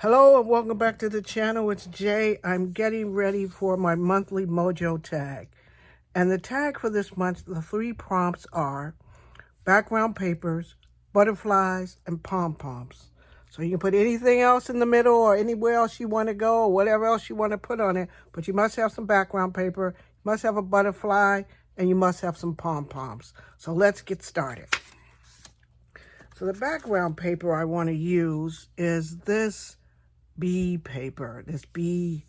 Hello and welcome back to the channel. It's Jay. I'm getting ready for my monthly Mojo tag. And the tag for this month, the 3 prompts are background papers, butterflies, and pom-poms. So you can put anything else in the middle or anywhere else you want to go or whatever else you want to put on it. But you must have some background paper, you must have a butterfly, and you must have some pom-poms. So let's get started. So the background paper I want to use is this bee paper, this bee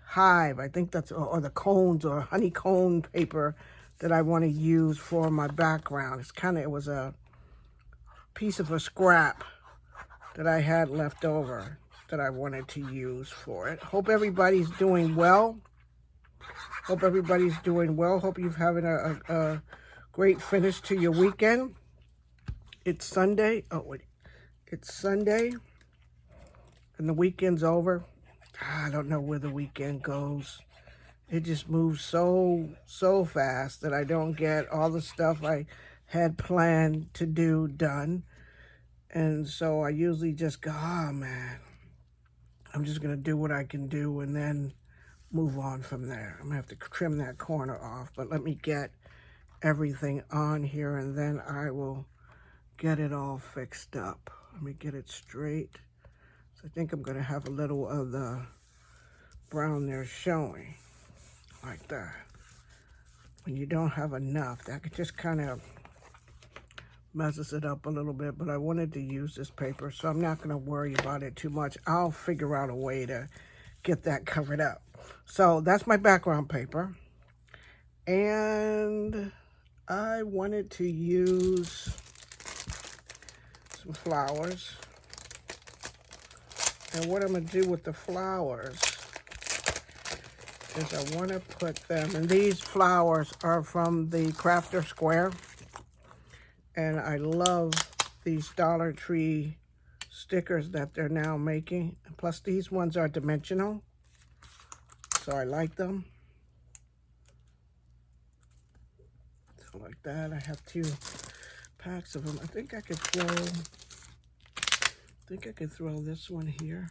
hive. I think that's, or the cones or honeycomb paper that I want to use for my background. It was a piece of a scrap that I had left over that I wanted to use for it. Hope everybody's doing well. Hope everybody's doing well. Hope you're having a great finish to your weekend. It's Sunday. It's Sunday. And the weekend's over. I don't know where the weekend goes. It just moves so fast that I don't get all the stuff I had planned to do done. And so I usually just go, oh man, I'm just going to do what I can do and then move on from there. I'm going to have to trim that corner off, but let me get everything on here and then I will get it all fixed up. Let me get it straight. So I think I'm going to have a little of the brown there showing, like that. When you don't have enough, that could just kind of messes it up a little bit, but I wanted to use this paper, so I'm not going to worry about it too much. I'll figure out a way to get that covered up. So that's my background paper. And I wanted to use some flowers. And what I'm going to do with the flowers is I want to put them, and these flowers are from the Crafter Square. And I love these Dollar Tree stickers that they're now making. Plus these ones are dimensional, so I like them. So like that, I have 2 packs of them. I think I could throw this one here.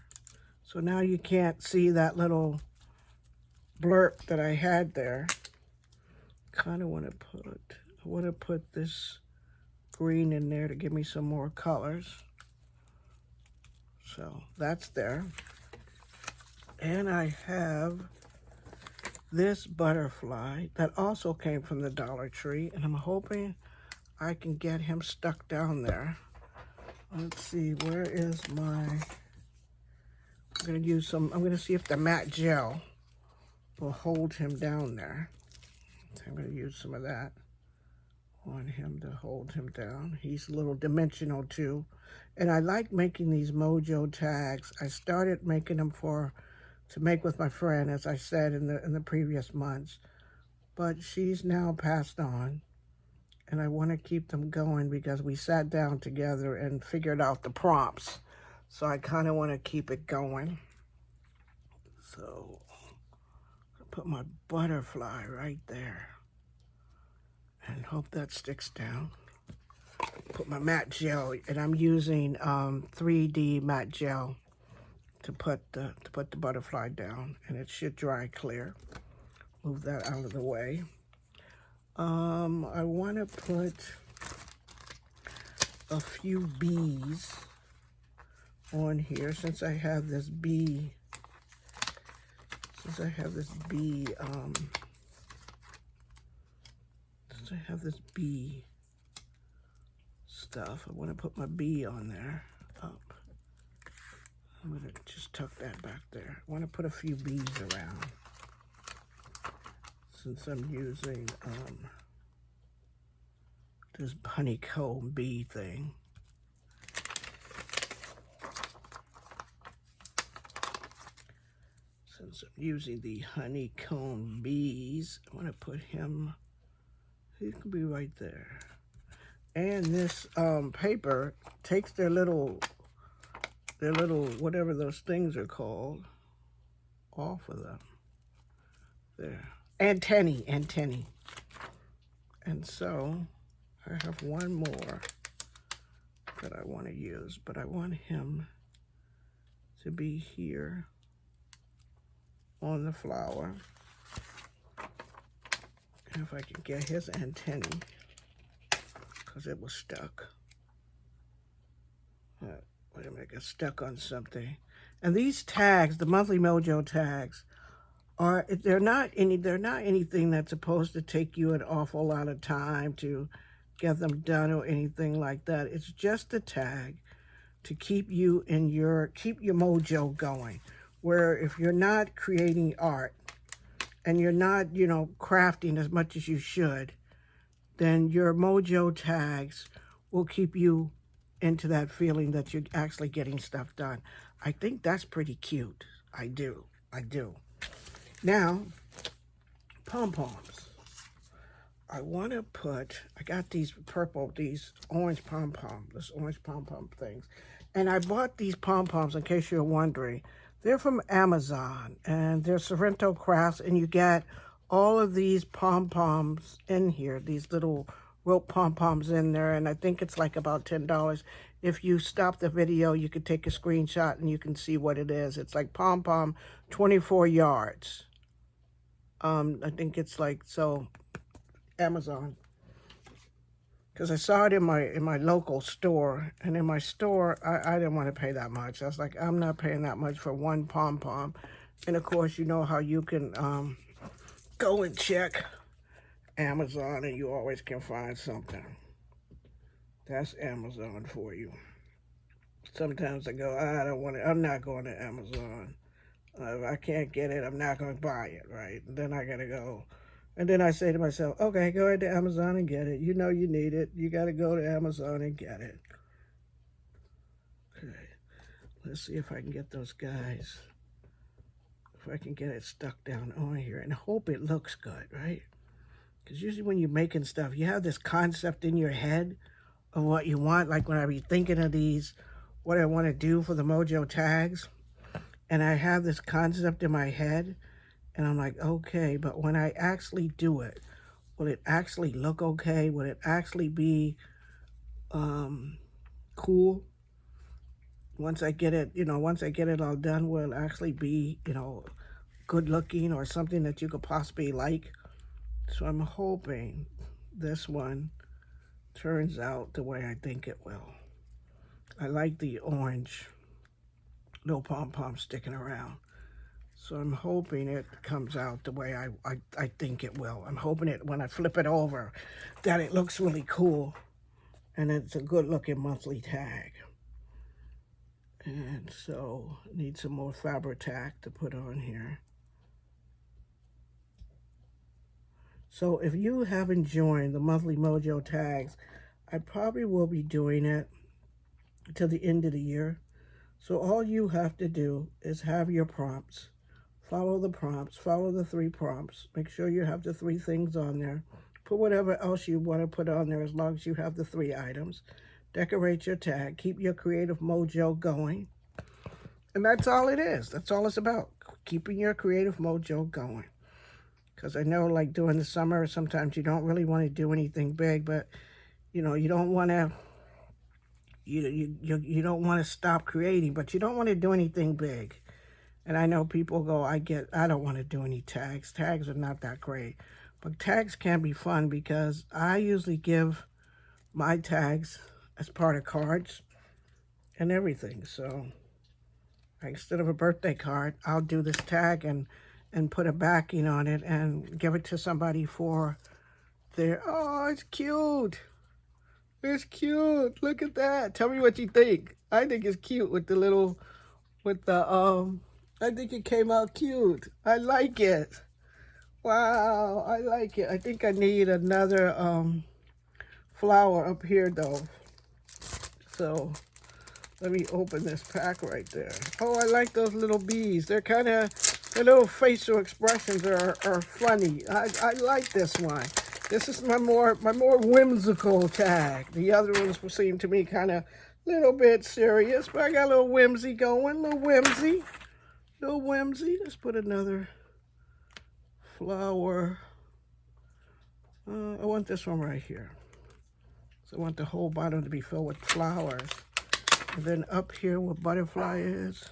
So now you can't see that little blurb that I had there. I want to put this green in there to give me some more colors. So that's there. And I have this butterfly that also came from the Dollar Tree, and I'm hoping I can get him stuck down there. Let's see, where is I'm going to see if the matte gel will hold him down there. So I'm going to use some of that on him to hold him down. He's a little dimensional too. And I like making these Mojo tags. I started making them to make with my friend, as I said in the previous months. But she's now passed on. And I want to keep them going because we sat down together and figured out the prompts. So I kind of want to keep it going. So I'll put my butterfly right there. And hope that sticks down. Put my matte gel, and I'm using 3D matte gel to put the butterfly down, and it should dry clear. Move that out of the way. I want to put a few bees on here since I have this bee. Since I have this bee stuff, I want to put my bee on there. Up. I'm going to just tuck that back there. I want to put a few bees around since I'm using this honeycomb bee thing. Since I'm using the honeycomb bees, I want to put him, he can be right there. And this paper takes their little, whatever those things are called, off of them. There. Antennae. And so I have one more that I want to use, but I want him to be here on the flower. And if I can get his antennae, because it was stuck. Wait a minute, it got stuck on something. And these tags, the Monthly Mojo tags, they're not anything that's supposed to take you an awful lot of time to get them done or anything like that. It's just a tag to keep your mojo going. Where if you're not creating art and you're not, crafting as much as you should, then your mojo tags will keep you into that feeling that you're actually getting stuff done. I think that's pretty cute. I do. Now, Pom Poms. I got these orange Pom Pom, this orange Pom Pom things. And I bought these Pom Poms, in case you're wondering. They're from Amazon, and they're Sorrento Crafts, and you get all of these Pom Poms in here, these little rope Pom Poms in there, and I think it's like about $10. If you stop the video, you could take a screenshot and you can see what it is. It's like Pom Pom 24 yards. I think it's like, so Amazon, because I saw it in my local store, and in my store I didn't want to pay that much. I was like, I'm not paying that much for one Pom Pom. And of course, you know how you can go and check Amazon and you always can find something. That's Amazon for you. Sometimes I go, I'm not going to Amazon. If I can't get it, I'm not going to buy it, right? And then I got to go. And then I say to myself, okay, go ahead to Amazon and get it. You know you need it. You got to go to Amazon and get it. Okay. Let's see if I can get those guys. If I can get it stuck down on here and hope it looks good, right? Because usually when you're making stuff, you have this concept in your head of what you want. Like when I be thinking of these, what I want to do for the Mojo tags. And I have this concept in my head. And I'm like, okay, but when I actually do it, will it actually look okay? Will it actually be cool? Once I get it all done, will it actually be, good looking or something that you could possibly like? So I'm hoping this one turns out the way I think it will. I like the orange little Pom Pom sticking around. So I'm hoping it comes out the way I think it will. I'm hoping it, when I flip it over, that it looks really cool. And it's a good looking monthly tag. And so I need some more Fabri-Tac to put on here. So if you haven't joined the Monthly Mojo tags, I probably will be doing it till the end of the year. So all you have to do is have your prompts. Follow the prompts, follow the 3 prompts. Make sure you have the 3 things on there. Put whatever else you want to put on there as long as you have the 3 items. Decorate your tag, keep your creative mojo going. And that's all it is. That's all it's about, keeping your creative mojo going. Because I know, like during the summer, sometimes you don't really want to do anything big, but you don't want to, you don't want to stop creating, but you don't want to do anything big. And I know people go, I don't want to do any tags. Tags are not that great. But tags can be fun because I usually give my tags as part of cards and everything. So instead of a birthday card, I'll do this tag and put a backing on it and give it to somebody for their, oh, it's cute. It's cute. Look at that. Tell me what you think. I think it's cute with the little, I think it came out cute. I like it. Wow, I like it. I think I need another flower up here though. So let me open this pack right there. Oh, I like those little bees. Their little facial expressions are funny. I like this one. This is my more whimsical tag. The other ones seem to me kind of little bit serious, but I got a little whimsy going, little whimsy. Let's put another flower. I want this one right here. So I want the whole bottom to be filled with flowers. And then up here where butterfly is,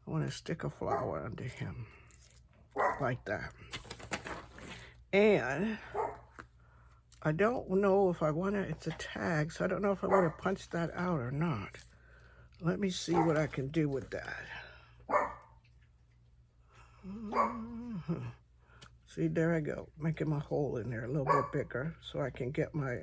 I want to stick a flower under him like that. And I don't know if I want to, it's a tag, so I don't know if I want to punch that out or not. Let me see what I can do with that. See, there I go, making my hole in there a little bit bigger so I can get my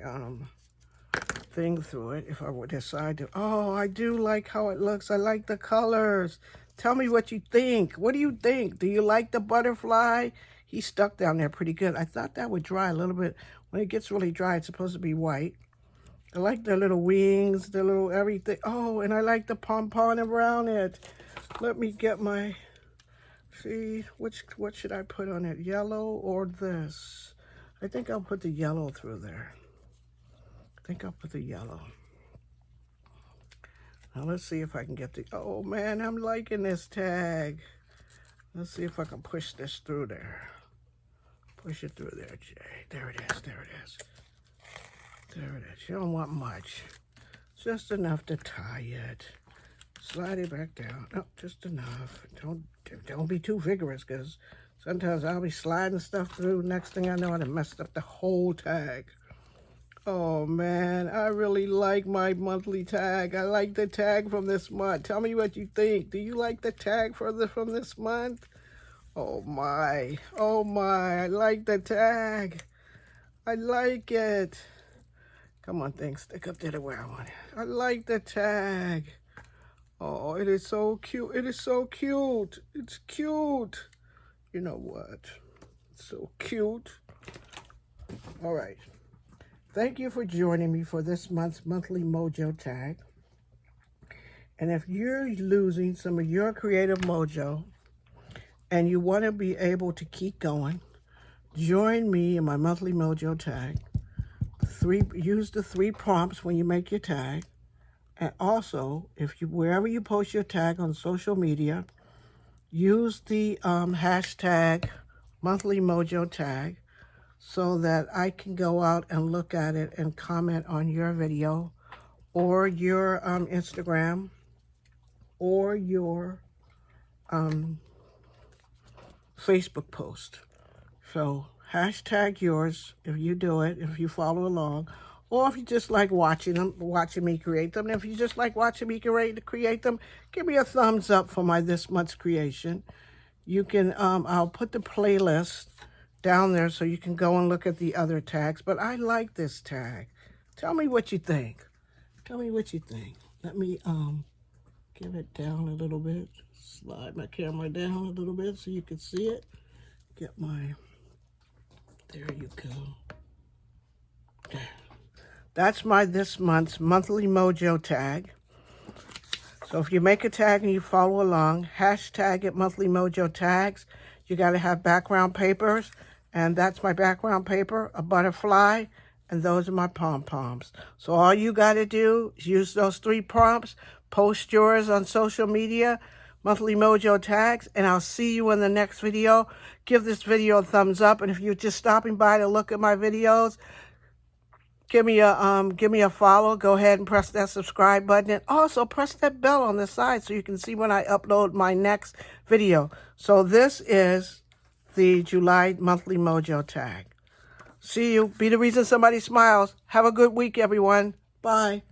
thing through it if I would decide to. Oh, I do like how it looks. I like the colors. Tell me what you think. What do you think? Do you like the butterfly? He's stuck down there pretty good. I thought that would dry a little bit. When it gets really dry, it's supposed to be white. I like the little wings, the little everything. Oh, and I like the pom-pom around it. Let me get my, see, what should I put on it? Yellow or this? I think I'll put the yellow through there. I think I'll put the yellow. Now let's see if I can get the, oh man, I'm liking this tag. Let's see if I can push this through there. Push it through there, Jay. There it is, there it is. There it is. You don't want much. Just enough to tie it. Slide it back down. Oh, just enough. Don't be too vigorous, because sometimes I'll be sliding stuff through. Next thing I know, I've messed up the whole tag. Oh man, I really like my monthly tag. I like the tag from this month. Tell me what you think. Do you like the tag from this month? Oh my, I like the tag. I like it. Come on, thing, stick up there to where I want it. I like the tag. Oh, it is so cute. It is so cute. It's cute. You know what? It's so cute. All right. Thank you for joining me for this month's monthly mojo tag. And if you're losing some of your creative mojo and you want to be able to keep going, join me in my monthly mojo tag. Use the 3 prompts when you make your tag. And also, wherever you post your tag on social media, use the hashtag monthly mojo tag, so that I can go out and look at it and comment on your video or your Instagram or your Facebook post. So hashtag yours if you do it, if you follow along, or if you just like watching me create them. And if you just like watching me create them, give me a thumbs up for my this month's creation. You can, I'll put the playlist down there so you can go and look at the other tags. But I like this tag. Tell me what you think. Tell me what you think. Let me give it down a little bit. Slide my camera down a little bit so you can see it. Get my, there you go. There. That's my this month's monthly mojo tag. So if you make a tag and you follow along, hashtag it monthly mojo tags. You got to have background papers. And that's my background paper, a butterfly, and those are my pom-poms. So all you got to do is use those 3 prompts, post yours on social media, monthly mojo tags, and I'll see you in the next video. Give this video a thumbs up, and if you're just stopping by to look at my videos, give me a follow. Go ahead and press that subscribe button, and also press that bell on the side so you can see when I upload my next video. So this is the July monthly mojo tag. See you. Be the reason somebody smiles. Have a good week, everyone. Bye.